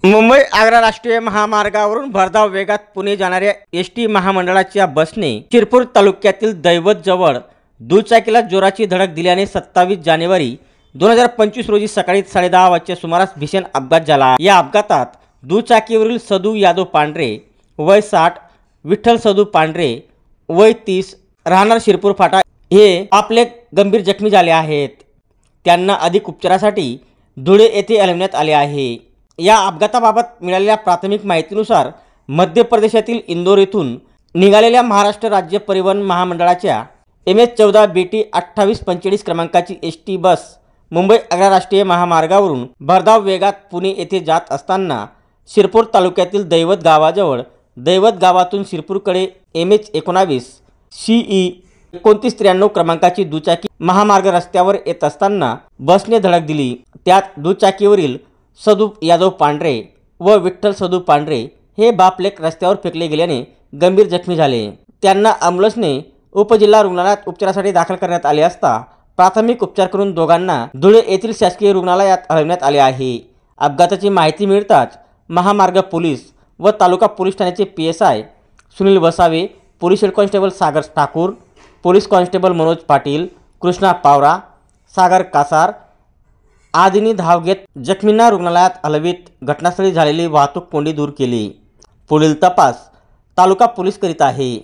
मुंबई आग्रा राष्ट्रीय महामार्गावरून भरधाव वेगात पुणे जाणाऱ्या एसटी महामंडळाच्या बसने शिरपूर तालुक्यातील दैवत जवळ दुचाकीला जोराची धडक दिल्याने 27 जानेवारी 2025 रोजी सकाळी 10:30 वाजच्या सुमारास भीषण अपघात झाला। या अपघातात दुचाकीवरील सदू यादव पांढरे वय 60, विठ्ठल सदू पांढरे वय 30 राहणार शिरपूर फाटा हे आपले गंभीर जखमी झाले आहेत। त्यांना अधिक उपचारासाठी धुळे येथे हलवण्यात आले आहे। या अपघाताबाबत मिळालेल्या प्राथमिक माहितीनुसार मध्य प्रदेशातील इंदोर येथून निघालेल्या महाराष्ट्र राज्य परिवहन महामंडळाच्या MS14 BT 2845 क्रमांकाची एसटी बस मुंबई आग्रा राष्ट्रीय महामार्गावरून भरधाव वेगात पुणे येथे जात असताना शिरपूर तालुक्यातील दैवत गावाजवळ दैवत गावातून शिरपूरकडे MH19 CE 2993 क्रमांकाची दुचाकी महामार्ग रस्त्यावर येत असताना बसने धडक दिली। त्यात दुचाकीवरील सदू यादव पांढरे व विठ्ठल सदू पांढरे हे बापलेक रस्त्यावर फेकले गेल्याने गंभीर जखमी झाले। त्यांना ॲम्ब्युलन्सने उपजिल्हा रुग्णालयात उपचारासाठी दाखल करण्यात आले असता प्राथमिक उपचार करून दोघांना धुळे येथील शासकीय रुग्णालयात हलवण्यात आले आहे। अपघाताची माहिती मिळताच महामार्ग पोलीस व तालुका पोलीस ठाण्याचे PSI Sunil Vasave, police head constable Sagar Thakur, police constable Manoj Patil, Krishna Pawara, Sagar Kasar आदींनी धाव घेत जखमींना रुग्णालयात हलवीत घटनास्थळी झालेली वाहतूक कोंडी दूर केली। पुढील तपास तालुका पोलीस करीत आहे।